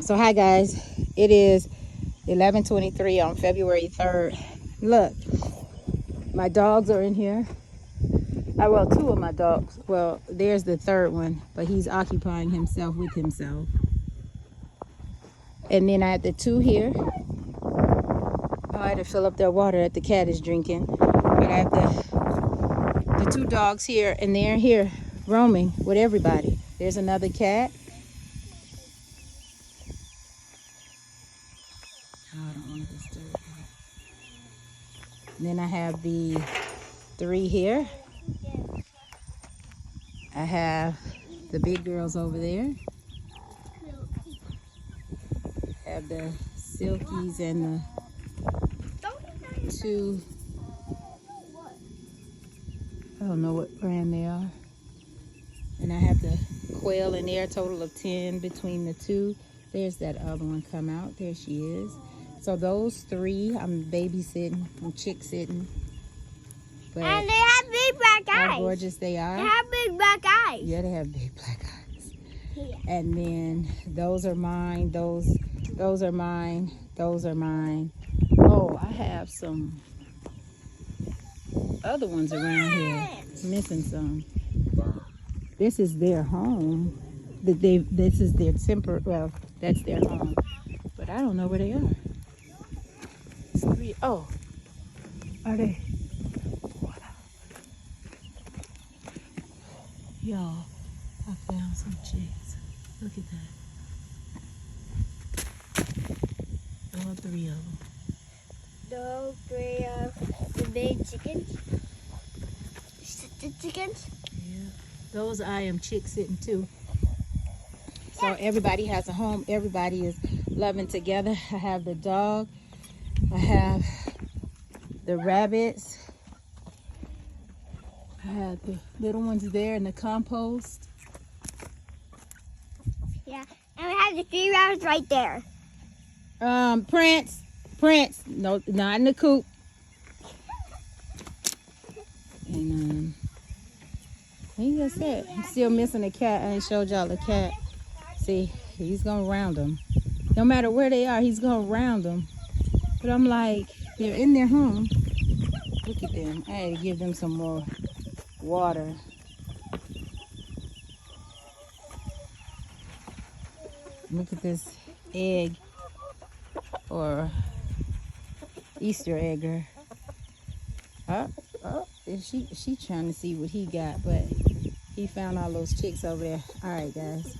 So hi guys, it is 11:23 on February 3rd. Look, my dogs are in here. Well, two of my dogs. Well, there's the third one, but he's occupying himself with himself. And then I have the two here. I had to fill up their water that the cat is drinking. But I have the two dogs here, and they're here roaming with everybody. There's another cat. Oh, I don't want to disturb her. And then I have the three here. I have the big girls over there. I have the silkies and the two, I don't know what brand they are. And I have the quail in there, a total of 10 between the two. There's that other one come out. There she is. So those three, I'm babysitting, I'm chick sitting. But and they have big black eyes. How gorgeous they are. They have big black eyes. Yeah, they have big black eyes. Yeah. And then those are mine, those are mine, those are mine. Oh, I have some other ones around here. Missing some. This is their home. This is their temper. Well, that's their home. But I don't know where they are. It's three. Oh, are they? Y'all, I found some chicks. Look at that. All three of them. Those three of the big chickens. The chickens. Yeah. Those I am chick sitting too. So everybody has a home. Everybody is loving together. I have the dog. I have the rabbits. I have the little ones there in the compost. Yeah, and we have the 3 rabbits right there. Prince, no, not in the coop. And I think that's it. I'm still missing a cat. I ain't showed y'all the cat. See, he's gonna round them. No matter where they are, he's gonna round them. But I'm like, they're in their home. Look at them. I had to give them some more water. Look at this egg, or Easter egger. She trying to see what he got, but he found all those chicks over there. All right, guys.